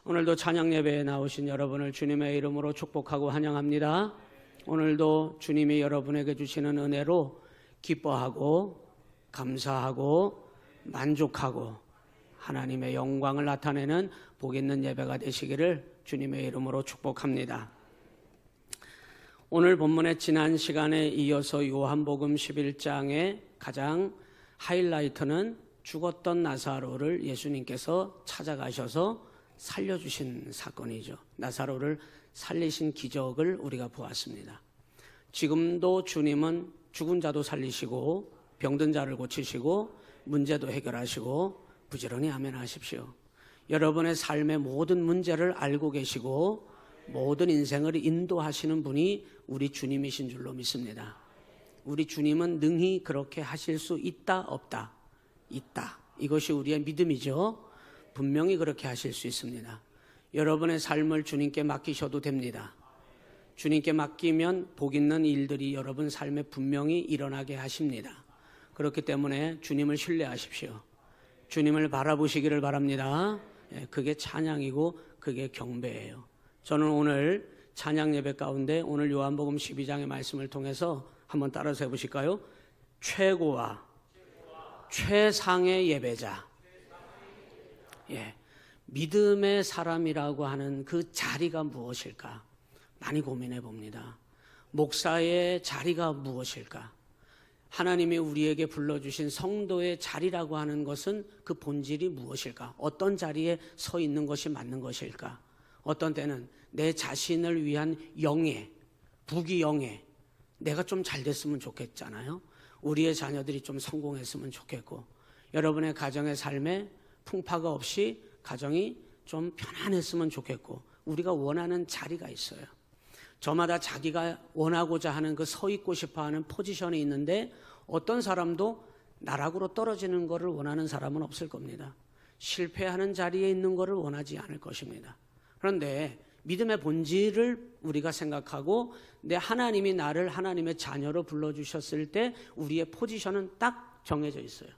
오늘도 찬양 예배에 나오신 여러분을 주님의 이름으로 축복하고 환영합니다. 오늘도 주님이 여러분에게 주시는 은혜로 기뻐하고 감사하고 만족하고 하나님의 영광을 나타내는 복 있는 예배가 되시기를 주님의 이름으로 축복합니다. 오늘 본문의 지난 시간에 이어서 요한복음 11장의 가장 하이라이트는 죽었던 나사로를 예수님께서 찾아가셔서 살려주신 사건이죠. 나사로를 살리신 기적을 우리가 보았습니다. 지금도 주님은 죽은 자도 살리시고 병든 자를 고치시고 문제도 해결하시고 부지런히 아멘 하십시오. 여러분의 삶의 모든 문제를 알고 계시고 모든 인생을 인도하시는 분이 우리 주님이신 줄로 믿습니다. 우리 주님은 능히 그렇게 하실 수 있다 없다? 있다. 이것이 우리의 믿음이죠. 분명히 그렇게 하실 수 있습니다. 여러분의 삶을 주님께 맡기셔도 됩니다. 주님께 맡기면 복 있는 일들이 여러분 삶에 분명히 일어나게 하십니다. 그렇기 때문에 주님을 신뢰하십시오. 주님을 바라보시기를 바랍니다. 그게 찬양이고 그게 경배예요. 저는 오늘 찬양 예배 가운데 오늘 요한복음 12장의 말씀을 통해서 한번 따라서 해보실까요? 최고와 최상의 예배자. 믿음의 사람이라고 하는 그 자리가 무엇일까? 많이 고민해 봅니다. 목사의 자리가 무엇일까? 하나님이 우리에게 불러주신 성도의 자리라고 하는 것은 그 본질이 무엇일까? 어떤 자리에 서 있는 것이 맞는 것일까? 어떤 때는 내 자신을 위한 영예, 부귀영예, 내가 좀 잘 됐으면 좋겠잖아요. 우리의 자녀들이 좀 성공했으면 좋겠고, 여러분의 가정의 삶에 풍파가 없이 가정이 좀 편안했으면 좋겠고, 우리가 원하는 자리가 있어요. 저마다 자기가 원하고자 하는 그 서 있고 싶어하는 포지션이 있는데 어떤 사람도 나락으로 떨어지는 것을 원하는 사람은 없을 겁니다. 실패하는 자리에 있는 것을 원하지 않을 것입니다. 그런데 믿음의 본질을 우리가 생각하고 하나님이 나를 하나님의 자녀로 불러주셨을 때 우리의 포지션은 딱 정해져 있어요.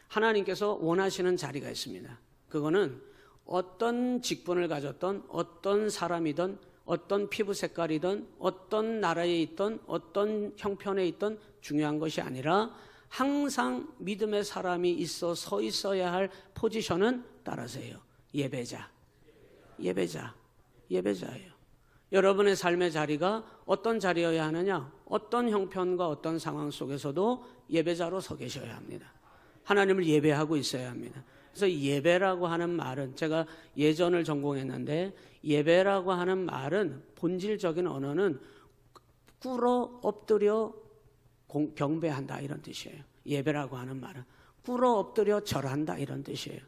하나님께서 원하시는 자리가 있습니다. 그거는 어떤 직분을 가졌던 어떤 사람이든 어떤 피부 색깔이든 어떤 나라에 있든 어떤 형편에 있든 중요한 것이 아니라 항상 믿음의 사람이 서 있어야 할 포지션은 따라서 해요. 예배자예요. 여러분의 삶의 자리가 어떤 자리여야 하느냐? 어떤 형편과 어떤 상황 속에서도 예배자로 서 계셔야 합니다. 하나님을 예배하고 있어야 합니다. 그래서 예배라고 하는 말은, 제가 예전을 전공했는데 예배라고 하는 말은 본질적인 언어는 꿇어 엎드려 경배한다 이런 뜻이에요. 예배라고 하는 말은 꿇어 엎드려 절한다 이런 뜻이에요.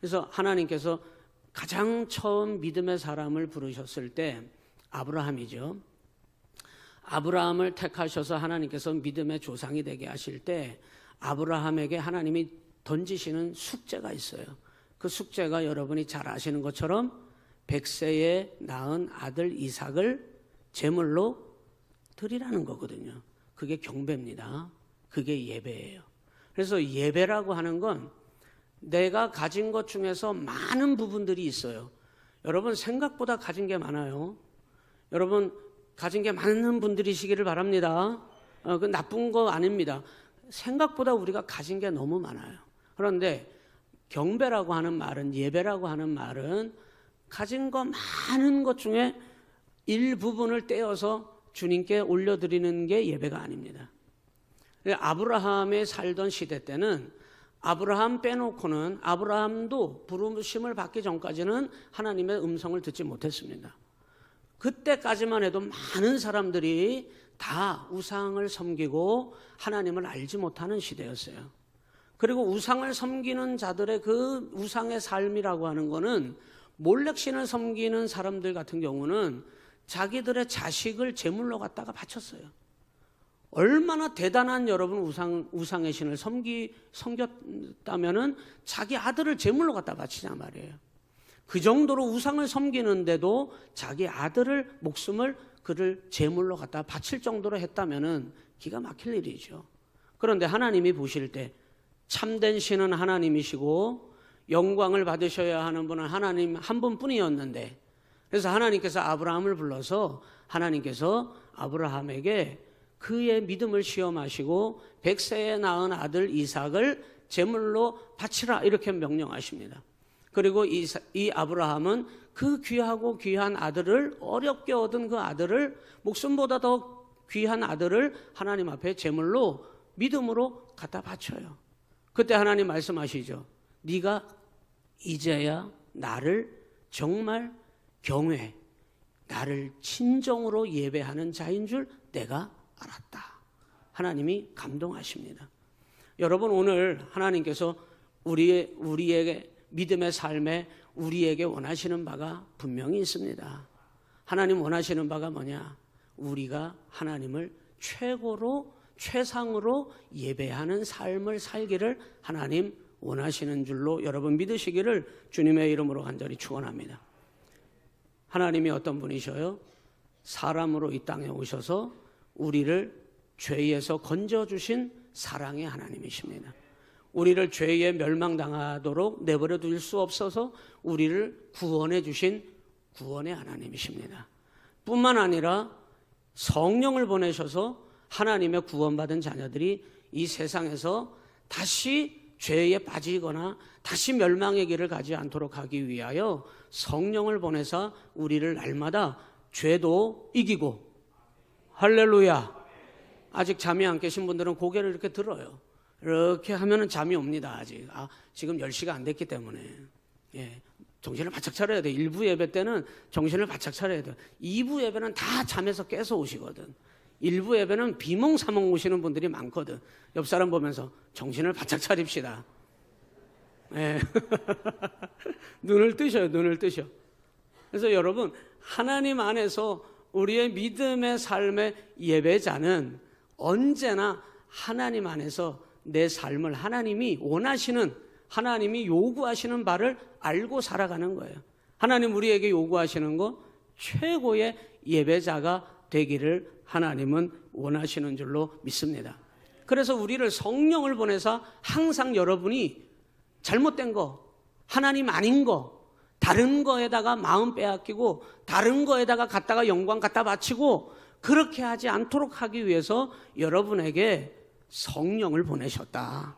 그래서 하나님께서 가장 처음 믿음의 사람을 부르셨을 때 아브라함이죠. 아브라함을 택하셔서 하나님께서 믿음의 조상이 되게 하실 때 아브라함에게 하나님이 던지시는 숙제가 있어요. 그 숙제가 여러분이 잘 아시는 것처럼 100세에 낳은 아들 이삭을 제물로 드리라는 거거든요. 그게 경배입니다. 그게 예배예요. 그래서 예배라고 하는 건 내가 가진 것 중에서 많은 부분들이 있어요. 여러분 생각보다 가진 게 많아요. 여러분 가진 게 많은 분들이시기를 바랍니다. 그 나쁜 거 아닙니다. 생각보다 우리가 가진 게 너무 많아요. 그런데 경배라고 하는 말은, 예배라고 하는 말은 가진 거 많은 것 중에 일부분을 떼어서 주님께 올려드리는 게 예배가 아닙니다. 아브라함의 살던 시대 때는 아브라함 빼놓고는 아브라함도 부르심을 받기 전까지는 하나님의 음성을 듣지 못했습니다. 그때까지만 해도 많은 사람들이 다 우상을 섬기고 하나님을 알지 못하는 시대였어요. 그리고 우상을 섬기는 자들의 그 우상의 삶이라고 하는 거는 몰렉신을 섬기는 사람들 같은 경우는 자기들의 자식을 제물로 갖다가 바쳤어요. 얼마나 대단한 여러분 우상의 신을 섬겼다면은 자기 아들을 제물로 갖다 바치냐 말이에요. 그 정도로 우상을 섬기는데도 자기 아들을 목숨을 그를 제물로 갖다 바칠 정도로 했다면은 기가 막힐 일이죠. 그런데 하나님이 보실 때 참된 신은 하나님이시고 영광을 받으셔야 하는 분은 하나님 한 분뿐이었는데, 그래서 하나님께서 아브라함을 불러서 하나님께서 아브라함에게 그의 믿음을 시험하시고 100세에 낳은 아들 이삭을 제물로 바치라 이렇게 명령하십니다. 그리고 이 아브라함은 그 귀하고 귀한 아들을, 어렵게 얻은 그 아들을, 목숨보다 더 귀한 아들을 하나님 앞에 제물로 믿음으로 갖다 바쳐요. 그때 하나님 말씀하시죠. 네가 이제야 나를 정말 경외, 나를 진정으로 예배하는 자인 줄 내가 알았다. 하나님이 감동하십니다. 여러분, 오늘 하나님께서 우리에게 믿음의 삶에 우리에게 원하시는 바가 분명히 있습니다. 하나님 원하시는 바가 뭐냐? 우리가 하나님을 최고로, 최상으로 예배하는 삶을 살기를 하나님 원하시는 줄로 여러분 믿으시기를 주님의 이름으로 간절히 축원합니다. 하나님이 어떤 분이셔요? 사람으로 이 땅에 오셔서 우리를 죄에서 건져주신 사랑의 하나님이십니다. 우리를 죄에 멸망당하도록 내버려 둘 수 없어서 우리를 구원해 주신 구원의 하나님이십니다. 뿐만 아니라 성령을 보내셔서 하나님의 구원받은 자녀들이 이 세상에서 다시 죄에 빠지거나 다시 멸망의 길을 가지 않도록 하기 위하여 성령을 보내서 우리를 날마다 죄도 이기고, 할렐루야. 아직 잠이 안 깨신 분들은 고개를 이렇게 들어요. 이렇게 하면은 잠이 옵니다. 아직 지금 10시가 안 됐기 때문에. 정신을 바짝 차려야 돼. 1부 예배 때는 정신을 바짝 차려야 돼. 2부 예배는 다 잠에서 깨서 오시거든. 1부 예배는 비몽사몽 오시는 분들이 많거든. 옆 사람 보면서 정신을 바짝 차립시다. 눈을 뜨셔요. 눈을 뜨셔. 그래서 여러분, 하나님 안에서 우리의 믿음의 삶의 예배자는 언제나 하나님 안에서 내 삶을 하나님이 원하시는, 하나님이 요구하시는 바를 알고 살아가는 거예요. 하나님 우리에게 요구하시는 거 최고의 예배자가 되기를 하나님은 원하시는 줄로 믿습니다. 그래서 우리를 성령을 보내서 항상 여러분이 잘못된 거, 하나님 아닌 거, 다른 거에다가 마음 빼앗기고 다른 거에다가 갖다가 영광 갖다 바치고 그렇게 하지 않도록 하기 위해서 여러분에게 성령을 보내셨다.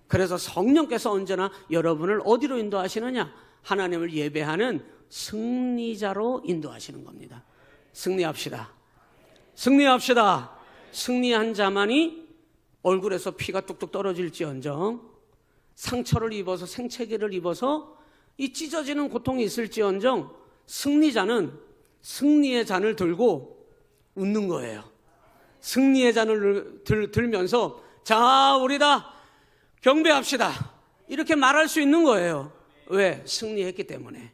그래서 성령께서 언제나 여러분을 어디로 인도하시느냐? 하나님을 예배하는 승리자로 인도하시는 겁니다. 승리합시다. 승리합시다. 승리한 자만이 얼굴에서 피가 뚝뚝 떨어질지언정, 상처를 입어서 생채기를 입어서 이 찢어지는 고통이 있을지언정, 승리자는 승리의 잔을 들고 웃는 거예요. 승리의 잔을 들면서 자, 우리다 경배합시다 이렇게 말할 수 있는 거예요. 왜? 승리했기 때문에.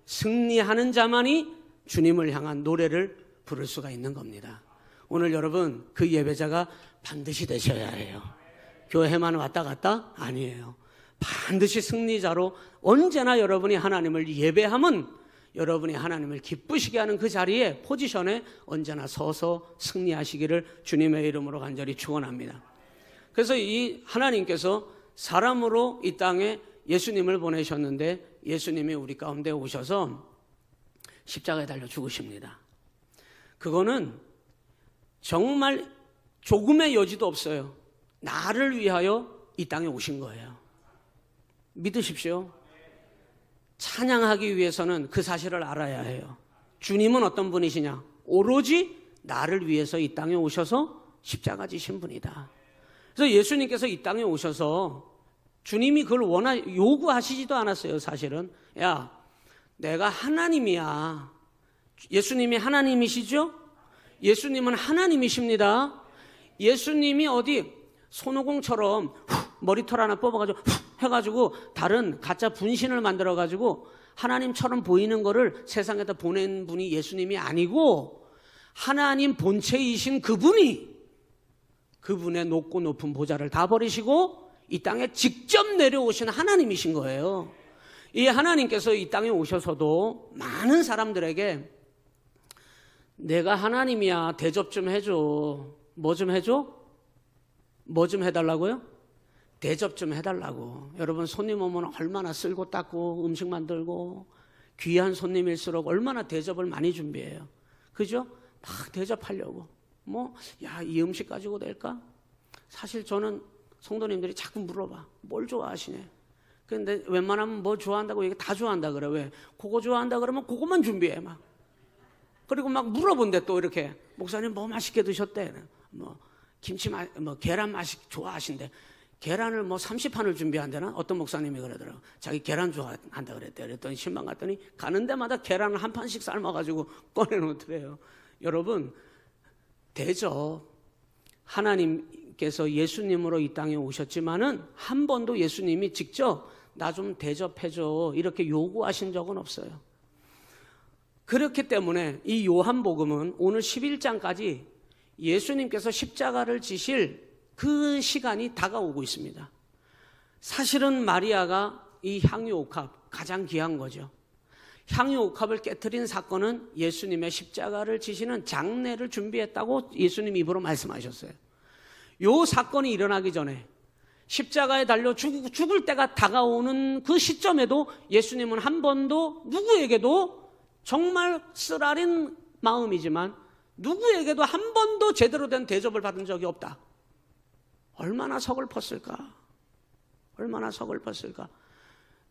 승리하는 자만이 주님을 향한 노래를 부를 수가 있는 겁니다. 오늘 여러분, 그 예배자가 반드시 되셔야 해요. 교회만 왔다 갔다? 아니에요. 반드시 승리자로 언제나 여러분이 하나님을 예배하면 여러분이 하나님을 기쁘시게 하는 그 자리에, 포지션에 언제나 서서 승리하시기를 주님의 이름으로 간절히 축원합니다. 그래서 이 하나님께서 사람으로 이 땅에 예수님을 보내셨는데 예수님이 우리 가운데 오셔서 십자가에 달려 죽으십니다. 그거는 정말 조금의 여지도 없어요. 나를 위하여 이 땅에 오신 거예요. 믿으십시오. 찬양하기 위해서는 그 사실을 알아야 해요. 주님은 어떤 분이시냐? 오로지 나를 위해서 이 땅에 오셔서 십자가 지신 분이다. 그래서 예수님께서 이 땅에 오셔서 주님이 그걸 요구하시지도 않았어요. 사실은 야, 내가 하나님이야. 예수님이 하나님이시죠? 예수님은 하나님이십니다. 예수님이 어디 손오공처럼 머리털 하나 뽑아가지고 해가지고 다른 가짜 분신을 만들어가지고 하나님처럼 보이는 거를 세상에다 보낸 분이 예수님이 아니고 하나님 본체이신 그분이 그분의 높고 높은 보좌를 다 버리시고 이 땅에 직접 내려오신 하나님이신 거예요. 이 하나님께서 이 땅에 오셔서도 많은 사람들에게 내가 하나님이야, 대접 좀 해줘. 뭐 좀 해줘? 뭐 좀 해달라고요? 대접 좀 해달라고. 여러분 손님 오면 얼마나 쓸고 닦고 음식 만들고 귀한 손님일수록 얼마나 대접을 많이 준비해요. 그죠? 막 대접하려고. 이 음식 가지고 될까? 사실 저는 성도님들이 자꾸 물어봐. 뭘 좋아하시네? 근데 웬만하면 뭐 좋아한다고 얘기 다 좋아한다 그래. 왜? 그거 좋아한다 그러면 그것만 준비해 막. 그리고 막 물어본대 또 이렇게. 목사님 뭐 맛있게 드셨대? 김치 계란 맛이 좋아하신대. 계란을 30판을 준비한대나? 어떤 목사님이 그러더라고. 자기 계란 좋아한다 그랬대. 그랬더니 신방 갔더니 가는 데마다 계란을 한 판씩 삶아가지고 꺼내놓더래요. 여러분, 대접. 하나님께서 예수님으로 이 땅에 오셨지만은 한 번도 예수님이 직접 나 좀 대접해줘 이렇게 요구하신 적은 없어요. 그렇기 때문에 이 요한복음은 오늘 11장까지 예수님께서 십자가를 지실 그 시간이 다가오고 있습니다. 사실은 마리아가 이 향유옥합 가장 귀한 거죠. 향유옥합을 깨트린 사건은 예수님의 십자가를 지시는 장례를 준비했다고 예수님 입으로 말씀하셨어요. 이 사건이 일어나기 전에 십자가에 달려 죽을 때가 다가오는 그 시점에도 예수님은 한 번도 누구에게도 정말 쓰라린 마음이지만 누구에게도 한 번도 제대로 된 대접을 받은 적이 없다. 얼마나 서글펐을까? 얼마나 서글펐을까?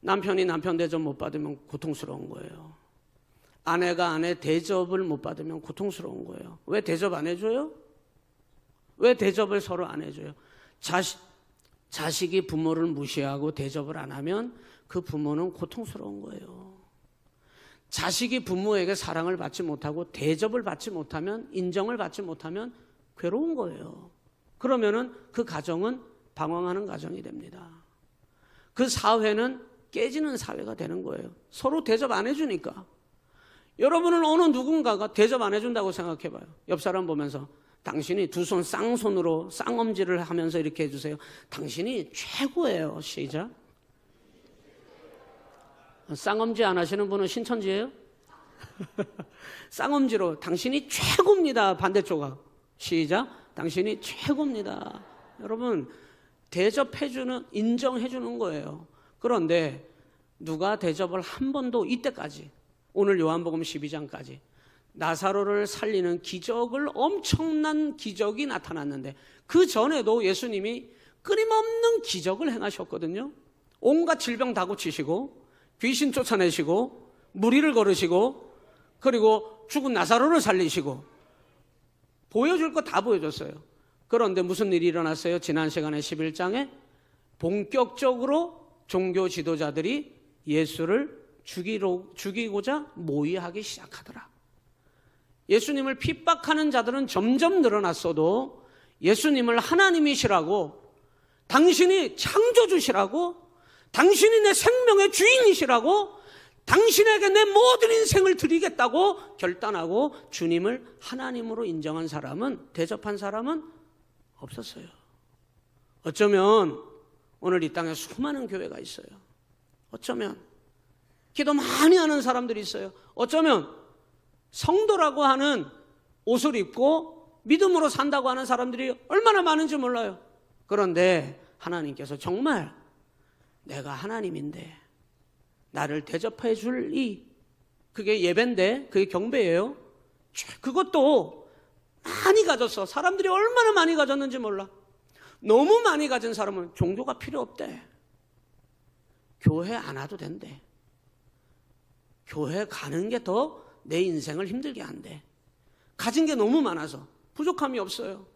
남편이 남편 대접 못 받으면 고통스러운 거예요. 아내가 아내 대접을 못 받으면 고통스러운 거예요. 왜 대접 안 해줘요? 왜 대접을 서로 안 해줘요? 자식이 부모를 무시하고 대접을 안 하면 그 부모는 고통스러운 거예요. 자식이 부모에게 사랑을 받지 못하고 대접을 받지 못하면, 인정을 받지 못하면 괴로운 거예요. 그러면은 그 가정은 방황하는 가정이 됩니다. 그 사회는 깨지는 사회가 되는 거예요. 서로 대접 안 해주니까. 여러분은 어느 누군가가 대접 안 해준다고 생각해봐요. 옆 사람 보면서 당신이 두 손 쌍손으로 쌍엄지를 하면서 이렇게 해주세요. 당신이 최고예요. 시작. 쌍엄지 안 하시는 분은 신천지예요? 쌍엄지로 당신이 최고입니다. 반대쪽아. 시작. 당신이 최고입니다. 여러분, 대접해주는, 인정해주는 거예요. 그런데 누가 대접을 한 번도 이때까지, 오늘 요한복음 12장까지 나사로를 살리는 기적을, 엄청난 기적이 나타났는데 그 전에도 예수님이 끊임없는 기적을 행하셨거든요. 온갖 질병 다 고치시고 귀신 쫓아내시고 무리를 걸으시고 그리고 죽은 나사로를 살리시고 보여줄 거 다 보여줬어요. 그런데 무슨 일이 일어났어요? 지난 시간에 11장에 본격적으로 종교 지도자들이 예수를 죽이고자 모의하기 시작하더라. 예수님을 핍박하는 자들은 점점 늘어났어도 예수님을 하나님이시라고, 당신이 창조주시라고, 당신이 내 생명의 주인이시라고, 당신에게 내 모든 인생을 드리겠다고 결단하고 주님을 하나님으로 인정한 사람은, 대접한 사람은 없었어요. 어쩌면 오늘 이 땅에 수많은 교회가 있어요. 어쩌면 기도 많이 하는 사람들이 있어요. 어쩌면 성도라고 하는 옷을 입고 믿음으로 산다고 하는 사람들이 얼마나 많은지 몰라요. 그런데 하나님께서 정말 내가 하나님인데 나를 대접해 줄 그게 예배인데, 그게 경배예요. 그것도 많이 가졌어. 사람들이 얼마나 많이 가졌는지 몰라. 너무 많이 가진 사람은 종교가 필요 없대. 교회 안 와도 된대. 교회 가는 게 더 내 인생을 힘들게 한대. 가진 게 너무 많아서 부족함이 없어요.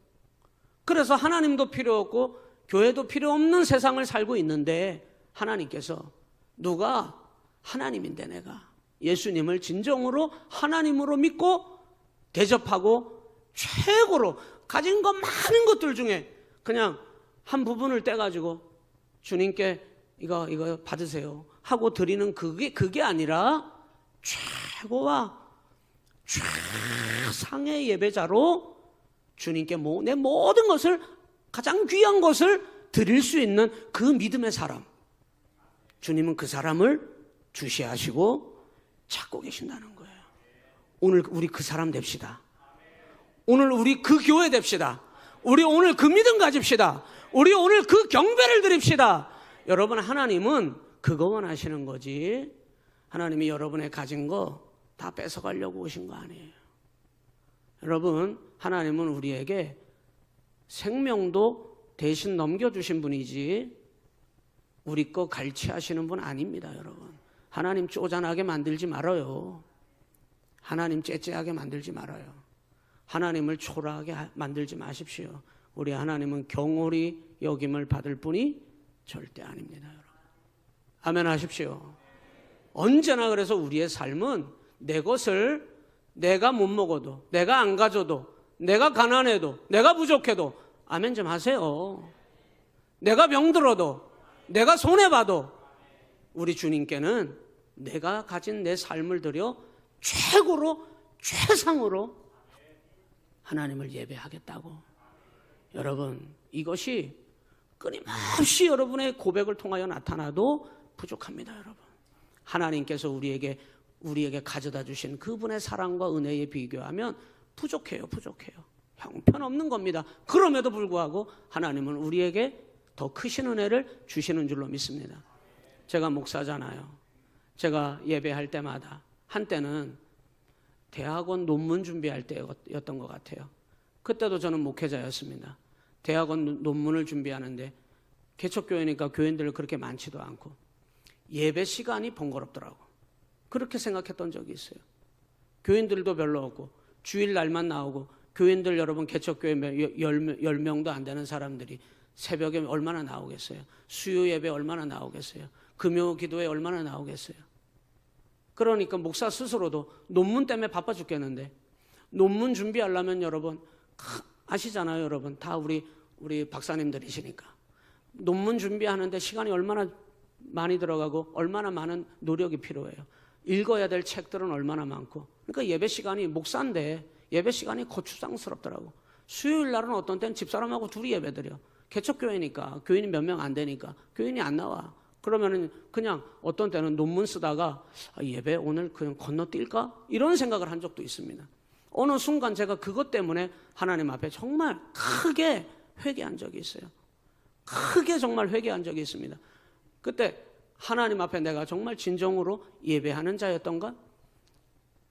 그래서 하나님도 필요 없고 교회도 필요 없는 세상을 살고 있는데, 하나님께서 누가 하나님인데 내가 예수님을 진정으로 하나님으로 믿고 대접하고 최고로 가진 것 많은 것들 중에 그냥 한 부분을 떼가지고 주님께 이거 받으세요 하고 드리는 그게 아니라 최고와 최상의 예배자로 주님께 내 모든 것을, 가장 귀한 것을 드릴 수 있는 그 믿음의 사람, 주님은 그 사람을 주시하시고 찾고 계신다는 거예요. 오늘 우리 그 사람 됩시다. 오늘 우리 그 교회 됩시다. 우리 오늘 그 믿음 가집시다. 우리 오늘 그 경배를 드립시다. 여러분, 하나님은 그거 원하시는 거지. 하나님이 여러분의 가진 거 다 뺏어가려고 오신 거 아니에요. 여러분, 하나님은 우리에게 생명도 대신 넘겨주신 분이지 우리 거 갈취하시는 분 아닙니다. 여러분, 하나님 쪼잔하게 만들지 말아요. 하나님 째째하게 만들지 말아요. 하나님을 초라하게 만들지 마십시오. 우리 하나님은 경홀히 여김을 받을 분이 절대 아닙니다. 여러분, 아멘 하십시오. 언제나 그래서 우리의 삶은 내 것을 내가 못 먹어도, 내가 안 가져도, 내가 가난해도, 내가 부족해도 아멘 좀 하세요. 내가 병들어도, 내가 손해봐도 우리 주님께는 내가 가진 내 삶을 들여 최고로, 최상으로 하나님을 예배하겠다고. 여러분, 이것이 끊임없이 여러분의 고백을 통하여 나타나도 부족합니다. 여러분, 하나님께서 우리에게 가져다 주신 그분의 사랑과 은혜에 비교하면 부족해요. 형편없는 겁니다. 그럼에도 불구하고 하나님은 우리에게 더 크신 은혜를 주시는 줄로 믿습니다. 제가 목사잖아요. 제가 예배할 때마다, 한때는 대학원 논문 준비할 때였던 것 같아요. 그때도 저는 목회자였습니다. 대학원 논문을 준비하는데 개척교회니까 교인들 그렇게 많지도 않고 예배 시간이 번거롭더라고. 그렇게 생각했던 적이 있어요. 교인들도 별로 없고 주일날만 나오고, 교인들 여러분 개척교회 10명도 안 되는 사람들이 새벽에 얼마나 나오겠어요? 수요 예배 얼마나 나오겠어요? 금요 기도에 얼마나 나오겠어요? 그러니까 목사 스스로도 논문 때문에 바빠 죽겠는데, 논문 준비하려면 여러분 아시잖아요. 여러분 다 우리 박사님들이시니까 논문 준비하는데 시간이 얼마나 많이 들어가고 얼마나 많은 노력이 필요해요. 읽어야 될 책들은 얼마나 많고. 그러니까 예배 시간이, 목사인데 예배 시간이 거추장스럽더라고. 수요일 날은 어떤 때는 집사람하고 둘이 예배드려. 개척교회니까 교인이 몇 명 안 되니까 교인이 안 나와. 그러면은 그냥 어떤 때는 논문 쓰다가 예배 오늘 그냥 건너뛸까? 이런 생각을 한 적도 있습니다. 어느 순간 제가 그것 때문에 하나님 앞에 정말 크게 회개한 적이 있어요. 크게 정말 회개한 적이 있습니다. 그때 하나님 앞에 내가 정말 진정으로 예배하는 자였던가?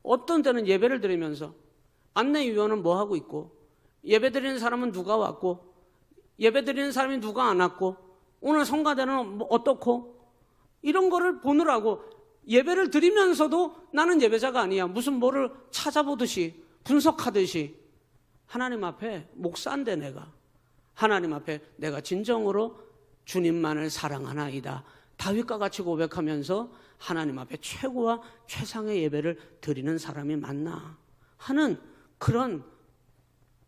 어떤 때는 예배를 드리면서 안내위원은 뭐 하고 있고, 예배 드리는 사람은 누가 왔고, 예배 드리는 사람이 누가 안 왔고, 오늘 성가대는 뭐 어떻고, 이런 거를 보느라고 예배를 드리면서도 나는 예배자가 아니야. 무슨 뭐를 찾아보듯이, 분석하듯이 하나님 앞에 목사인데, 내가 하나님 앞에 내가 진정으로 주님만을 사랑하나이다, 다윗과 같이 고백하면서 하나님 앞에 최고와 최상의 예배를 드리는 사람이 맞나 하는 그런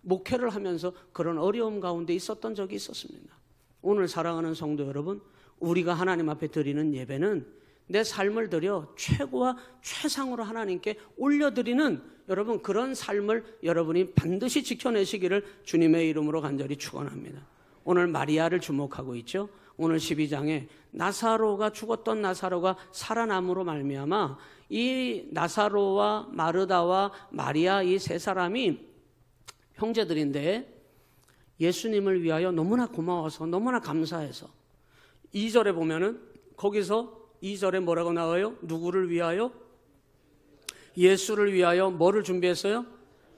목회를 하면서 그런 어려움 가운데 있었던 적이 있었습니다. 오늘 사랑하는 성도 여러분, 우리가 하나님 앞에 드리는 예배는 내 삶을 들여 최고와 최상으로 하나님께 올려드리는 여러분 그런 삶을 여러분이 반드시 지켜내시기를 주님의 이름으로 간절히 축원합니다. 오늘 마리아를 주목하고 있죠. 오늘 12장에 나사로가, 죽었던 나사로가 살아남으로 말미암아 이 나사로와 마르다와 마리아 이 세 사람이 형제들인데 예수님을 위하여 너무나 고마워서, 너무나 감사해서 2절에 보면은 거기서 2절에 뭐라고 나와요? 누구를 위하여? 예수를 위하여 뭐를 준비했어요?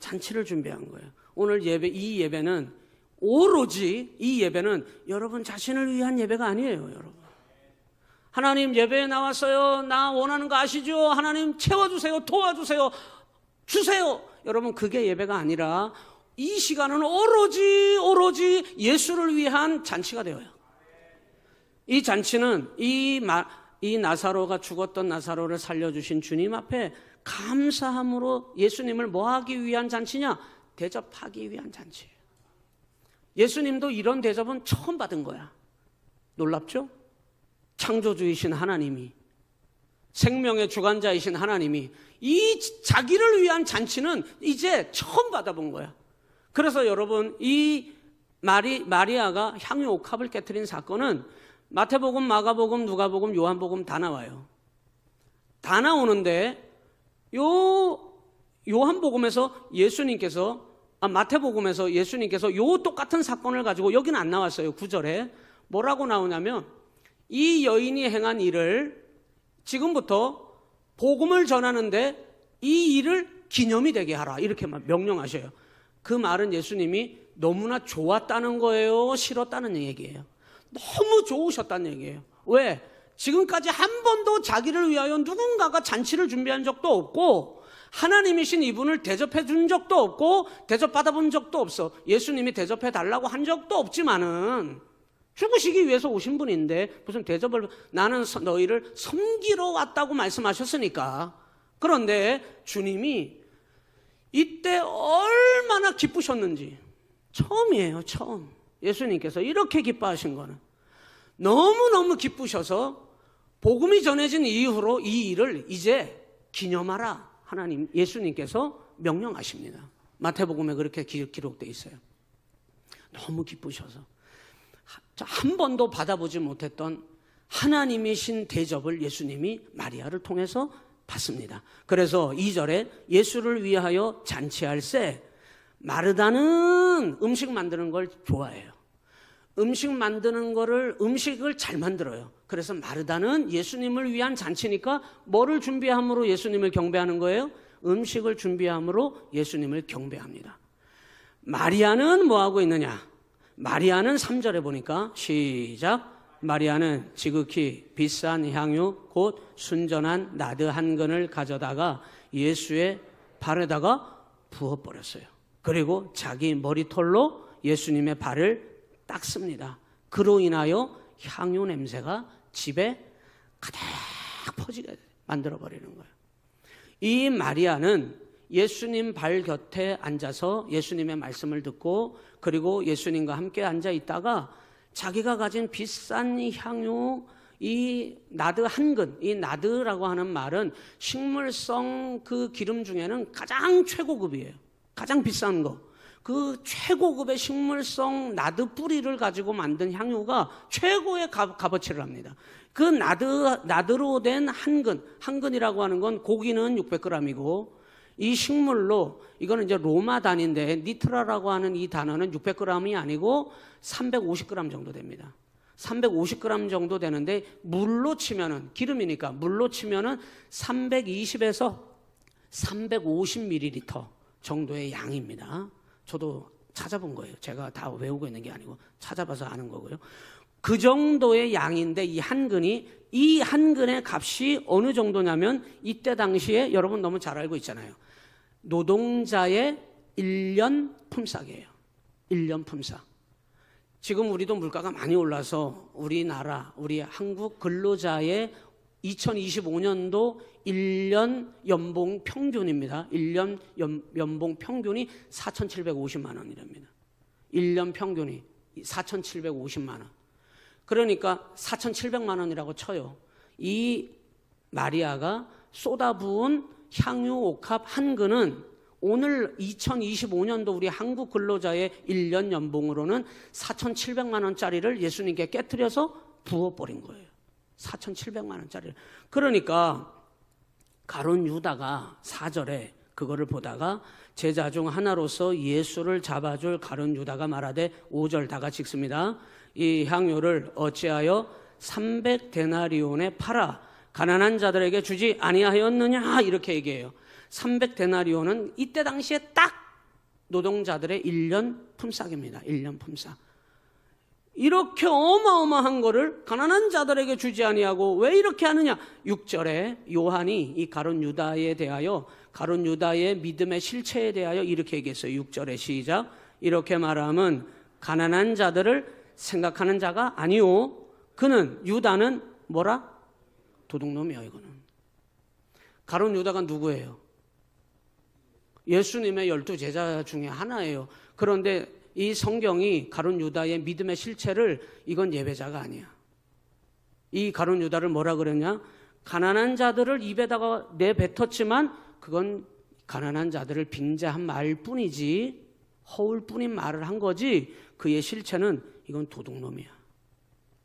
잔치를 준비한 거예요. 오늘 예배, 이 예배는 오로지, 이 예배는 여러분 자신을 위한 예배가 아니에요. 여러분, 하나님 예배에 나왔어요. 나 원하는 거 아시죠? 하나님 채워주세요, 도와주세요, 주세요. 여러분 그게 예배가 아니라 이 시간은 오로지 예수를 위한 잔치가 되어요. 이 잔치는 이 나사로가, 죽었던 나사로를 살려주신 주님 앞에 감사함으로 예수님을 뭐 하기 위한 잔치냐? 대접하기 위한 잔치예요. 예수님도 이런 대접은 처음 받은 거야. 놀랍죠? 창조주이신 하나님이, 생명의 주관자이신 하나님이 이 자기를 위한 잔치는 이제 처음 받아본 거야. 그래서 여러분 이 마리아가 향유 옥합을 깨트린 사건은 마태복음, 마가복음, 누가복음, 요한복음 다 나와요. 다 나오는데 요한복음에서 예수님께서 마태복음에서 예수님께서 요 똑같은 사건을 가지고, 여기는 안 나왔어요. 9절에 뭐라고 나오냐면, 이 여인이 행한 일을 지금부터 복음을 전하는데 이 일을 기념이 되게 하라, 이렇게 명령하셔요. 그 말은 예수님이 너무나 좋았다는 거예요, 싫었다는 얘기예요? 너무 좋으셨다는 얘기예요. 왜? 지금까지 한 번도 자기를 위하여 누군가가 잔치를 준비한 적도 없고, 하나님이신 이분을 대접해 준 적도 없고, 대접받아 본 적도 없어. 예수님이 대접해 달라고 한 적도 없지만은 죽으시기 위해서 오신 분인데 무슨 대접을, 나는 너희를 섬기러 왔다고 말씀하셨으니까. 그런데 주님이 이때 얼마나 기쁘셨는지, 처음이에요, 처음. 예수님께서 이렇게 기뻐하신 거는 너무너무 기쁘셔서 복음이 전해진 이후로 이 일을 이제 기념하라, 하나님, 예수님께서 명령하십니다. 마태복음에 그렇게 기록되어 있어요. 너무 기쁘셔서 한 번도 받아보지 못했던 하나님이신 대접을 예수님이 마리아를 통해서 받습니다. 그래서 2절에 예수를 위하여 잔치할세, 마르다는 음식 만드는 걸 좋아해요. 음식 만드는 거를, 음식을 잘 만들어요. 그래서 마르다는 예수님을 위한 잔치니까 뭐를 준비함으로 예수님을 경배하는 거예요? 음식을 준비함으로 예수님을 경배합니다. 마리아는 뭐 하고 있느냐? 마리아는 3절에 보니까, 시작, 마리아는 지극히 비싼 향유 곧 순전한 나드 한 근을 가져다가 예수의 발에다가 부어버렸어요. 그리고 자기 머리털로 예수님의 발을 닦습니다. 그로 인하여 향유 냄새가 집에 가득 퍼지게 만들어버리는 거예요. 이 마리아는 예수님 발 곁에 앉아서 예수님의 말씀을 듣고, 그리고 예수님과 함께 앉아 있다가 자기가 가진 비싼 향유, 이 나드 한 근, 이 나드라고 하는 말은 식물성 그 기름 중에는 가장 최고급이에요. 가장 비싼 거. 그 최고급의 식물성 나드 뿌리를 가지고 만든 향유가 최고의 값어치를 합니다. 그 나드로 된 한 근이라고 하는 건 고기는 600g이고, 이 식물로, 이거는 이제 로마 단위인데, 니트라라고 하는 이 단어는 600g이 아니고 350g 정도 됩니다. 350g 정도 되는데, 물로 치면은, 기름이니까 물로 치면은 320에서 350ml 정도의 양입니다. 저도 찾아본 거예요. 제가 다 외우고 있는 게 아니고 찾아봐서 아는 거고요. 그 정도의 양인데, 이 한 근의 값이 어느 정도냐면, 이때 당시에 여러분 너무 잘 알고 있잖아요. 노동자의 1년 품삯이에요. 1년 품삯. 지금 우리도 물가가 많이 올라서 우리나라, 우리 한국 근로자의 2025년도 1년 연봉 평균입니다. 1년 연봉 평균이 4,750만 원이랍니다. 1년 평균이 4,750만 원. 그러니까 4,700만 원이라고 쳐요. 이 마리아가 쏟아부은 향유 옥합 한 근은 오늘 2025년도 우리 한국 근로자의 1년 연봉으로는 4,700만 원짜리를 예수님께 깨트려서 부어버린 거예요. 4,700만 원짜리를. 그러니까 가룟 유다가 4절에 그거를 보다가 제자 중 하나로서 예수를 잡아줄 가룟 유다가 말하되, 5절 다 같이 읽습니다. 이 향유를 어찌하여 300데나리온에 팔아 가난한 자들에게 주지 아니하였느냐, 이렇게 얘기해요. 300데나리온은 이때 당시에 딱 노동자들의 1년 품삯입니다. 1년 품삯. 이렇게 어마어마한 거를 가난한 자들에게 주지 아니하고 왜 이렇게 하느냐? 6절에 요한이 이 가룟 유다에 대하여, 가룟 유다의 믿음의 실체에 대하여 이렇게 얘기했어요. 6절에 시작. 이렇게 말하면 가난한 자들을 생각하는 자가 아니오. 그는, 유다는 뭐라? 도둑놈이야. 이거는. 가룟 유다가 누구예요? 예수님의 12제자 중에 하나예요. 그런데 이 성경이 가룟 유다의 믿음의 실체를, 이건 예배자가 아니야. 이 가룟 유다를 뭐라 그랬냐? 가난한 자들을 입에다가 내뱉었지만 그건 가난한 자들을 빙자한 말뿐이지, 허울뿐인 말을 한 거지, 그의 실체는 이건 도둑놈이야.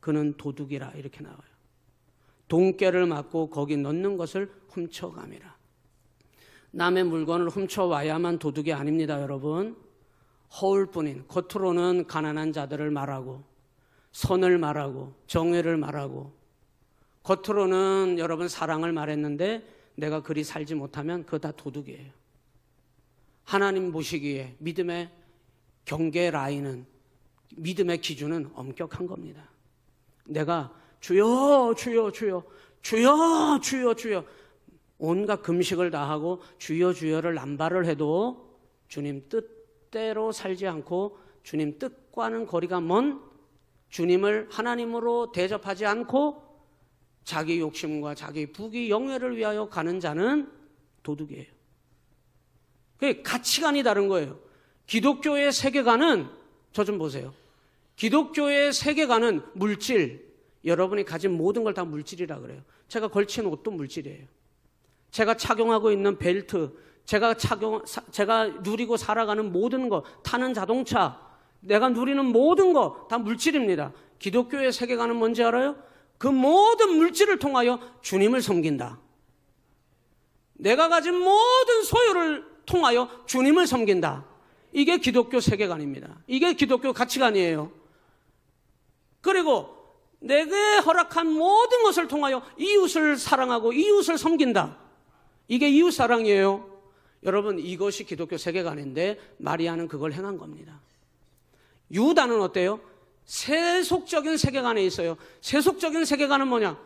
그는 도둑이라, 이렇게 나와요. 돈깨를 맞고 거기 넣는 것을 훔쳐감이라. 남의 물건을 훔쳐와야만 도둑이 아닙니다, 여러분. 허울뿐인, 겉으로는 가난한 자들을 말하고 선을 말하고 정의를 말하고 겉으로는 여러분 사랑을 말했는데 내가 그리 살지 못하면 그거 다 도둑이에요. 하나님 보시기에 믿음의 경계 라인은, 믿음의 기준은 엄격한 겁니다. 내가 주여 주여 주여 주여 주여 주여 온갖 금식을 다 하고 주여 주여를 남발을 해도 주님 뜻대로 살지 않고 주님 뜻과는 거리가 먼, 주님을 하나님으로 대접하지 않고 자기 욕심과 자기 부귀 영예를 위하여 가는 자는 도둑이에요. 그게 가치관이 다른 거예요. 기독교의 세계관은, 저 좀 보세요. 기독교의 세계관은 물질, 여러분이 가진 모든 걸 다 물질이라 그래요. 제가 걸친 옷도 물질이에요. 제가 착용하고 있는 벨트, 제가 누리고 살아가는 모든 거, 타는 자동차, 내가 누리는 모든 거 다 물질입니다. 기독교의 세계관은 뭔지 알아요? 그 모든 물질을 통하여 주님을 섬긴다. 내가 가진 모든 소유를 통하여 주님을 섬긴다. 이게 기독교 세계관입니다. 이게 기독교 가치관이에요. 그리고 내게 허락한 모든 것을 통하여 이웃을 사랑하고 이웃을 섬긴다. 이게 이웃사랑이에요. 여러분, 이것이 기독교 세계관인데 마리아는 그걸 행한 겁니다. 유다는 어때요? 세속적인 세계관에 있어요. 세속적인 세계관은 뭐냐?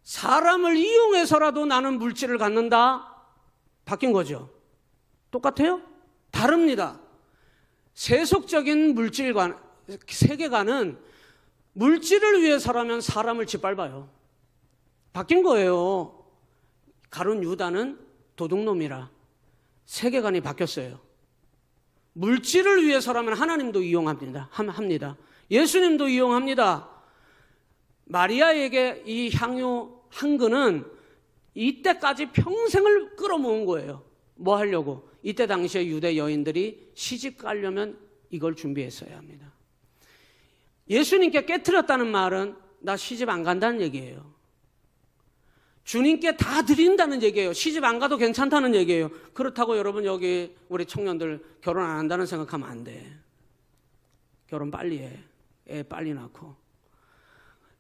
사람을 이용해서라도 나는 물질을 갖는다. 바뀐 거죠. 똑같아요? 다릅니다. 세속적인 물질관, 세계관은 물질을 위해서라면 사람을 짓밟아요. 바뀐 거예요. 가룟 유다는 도둑놈이라 세계관이 바뀌었어요. 물질을 위해서라면 하나님도 이용합니다. 예수님도 이용합니다. 마리아에게 이 향유 한 근은 이때까지 평생을 끌어모은 거예요. 뭐 하려고? 이때 당시에 유대 여인들이 시집 가려면 이걸 준비했어야 합니다. 예수님께 깨트렸다는 말은 나 시집 안 간다는 얘기예요. 주님께 다 드린다는 얘기예요. 시집 안 가도 괜찮다는 얘기예요. 그렇다고 여러분 여기 우리 청년들 결혼 안 한다는 생각하면 안 돼. 결혼 빨리 해. 애 빨리 낳고.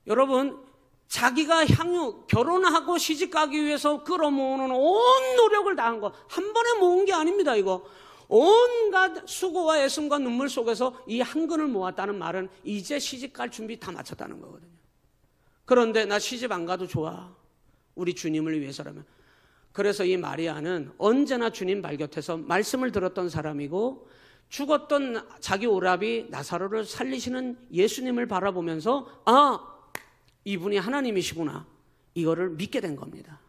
여러분, 자기가 향유, 결혼하고 시집 가기 위해서 끌어모으는 온 노력을 다한 거, 한 번에 모은 게 아닙니다, 이거. 온갖 수고와 애씀과 눈물 속에서 이 한 근을 모았다는 말은 이제 시집 갈 준비 다 마쳤다는 거거든요. 그런데 나 시집 안 가도 좋아. 우리 주님을 위해서라면. 그래서 이 마리아는 언제나 주님 발곁에서 말씀을 들었던 사람이고, 죽었던 자기 오라비 나사로를 살리시는 예수님을 바라보면서 이분이 하나님이시구나, 이거를 믿게 된 겁니다.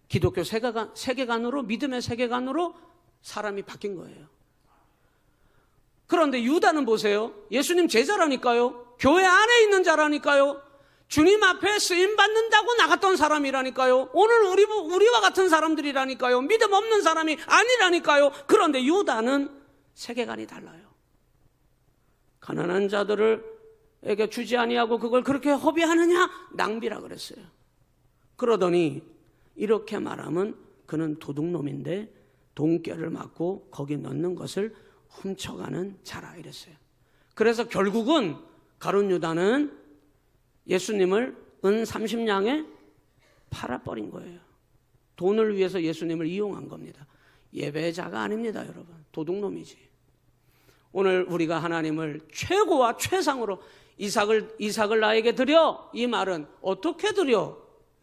기독교 세계관으로, 믿음의 세계관으로 사람이 바뀐 거예요. 그런데 유다는 보세요. 예수님 제자라니까요. 교회 안에 있는 자라니까요. 주님 앞에 쓰임 받는다고 나갔던 사람이라니까요. 오늘 우리와 같은 사람들이라니까요. 믿음 없는 사람이 아니라니까요. 그런데 유다는 세계관이 달라요. 가난한 자들에게 주지 아니하고 그걸 그렇게 허비하느냐? 낭비라 그랬어요. 그러더니 이렇게 말하면 그는 도둑놈인데 돈깨를 맞고 거기 넣는 것을 훔쳐가는 자라 이랬어요. 그래서 결국은 가룟 유다는 예수님을 은 30냥에 팔아버린 거예요. 돈을 위해서 예수님을 이용한 겁니다. 예배자가 아닙니다, 여러분. 도둑놈이지. 오늘 우리가 하나님을 최고와 최상으로 이삭을 나에게 드려, 이 말은 어떻게 드려?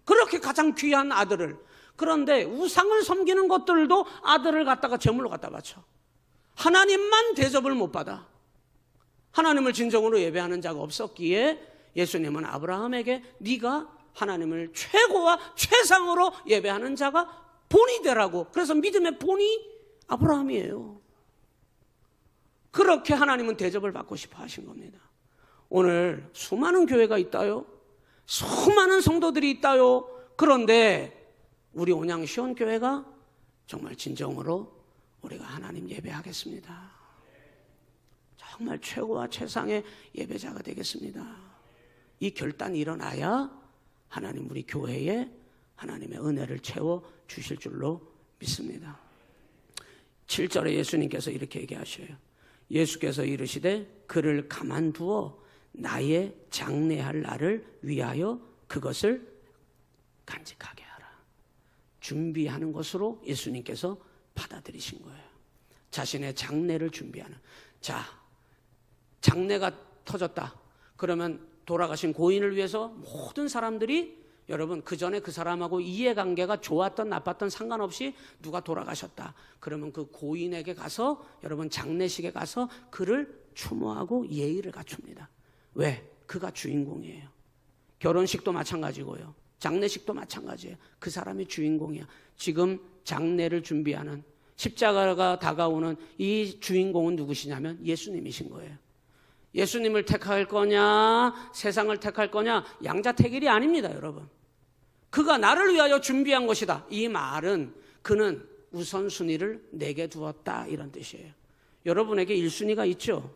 그렇게 가장 귀한 아들을. 그런데 우상을 섬기는 것들도 아들을 갖다가 제물로 갖다 바쳐. 하나님만 대접을 못 받아. 하나님을 진정으로 예배하는 자가 없었기에 예수님은 아브라함에게 네가 하나님을 최고와 최상으로 예배하는 자가 본이 되라고. 그래서 믿음의 본이 아브라함이에요. 그렇게 하나님은 대접을 받고 싶어 하신 겁니다. 오늘 수많은 교회가 있다요. 수많은 성도들이 있다요. 그런데 우리 온양시온교회가 정말 진정으로 우리가 하나님 예배하겠습니다. 정말 최고와 최상의 예배자가 되겠습니다. 이 결단이 일어나야 하나님 우리 교회에 하나님의 은혜를 채워 주실 줄로 믿습니다. 7절에 예수님께서 이렇게 얘기하셔요. 예수께서 이르시되 그를 가만두어 나의 장례할 날을 위하여 그것을 간직하게 하라. 준비하는 것으로 예수님께서 받아들이신 거예요. 자신의 장례를 준비하는. 자, 장례가 터졌다. 그러면 돌아가신 고인을 위해서 모든 사람들이, 여러분 그 전에 그 사람하고 이해관계가 좋았던 나빴던 상관없이 누가 돌아가셨다. 그러면 그 고인에게 가서, 여러분 장례식에 가서 그를 추모하고 예의를 갖춥니다. 왜? 그가 주인공이에요. 결혼식도 마찬가지고요. 장례식도 마찬가지예요. 그 사람이 주인공이야. 지금 장례를 준비하는, 십자가가 다가오는 이 주인공은 누구시냐면 예수님이신 거예요. 예수님을 택할 거냐 세상을 택할 거냐 양자택일이 아닙니다. 여러분, 그가 나를 위하여 준비한 것이다. 이 말은 그는 우선순위를 내게 두었다, 이런 뜻이에요. 여러분에게 1순위가 있죠.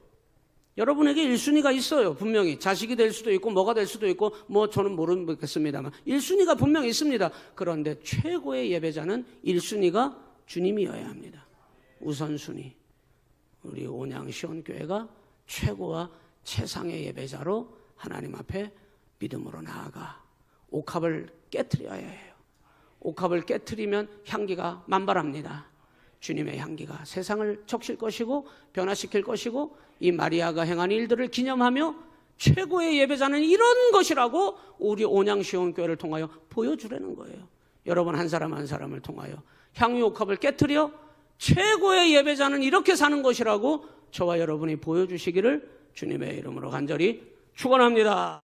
여러분에게 1순위가 있어요. 분명히 자식이 될 수도 있고 뭐가 될 수도 있고 뭐 저는 모르겠습니다만 1순위가 분명히 있습니다. 그런데 최고의 예배자는 1순위가 주님이어야 합니다. 우선순위. 우리 온양시온교회가 최고와 최상의 예배자로 하나님 앞에 믿음으로 나아가 옥합을 깨트려야 해요. 옥합을 깨트리면 향기가 만발합니다. 주님의 향기가 세상을 적실 것이고 변화시킬 것이고, 이 마리아가 행한 일들을 기념하며 최고의 예배자는 이런 것이라고 우리 온양시온교회를 통하여 보여주려는 거예요. 여러분 한 사람 한 사람을 통하여 향유 옥합을 깨트려 최고의 예배자는 이렇게 사는 것이라고 저와 여러분이 보여주시기를 주님의 이름으로 간절히 축원합니다.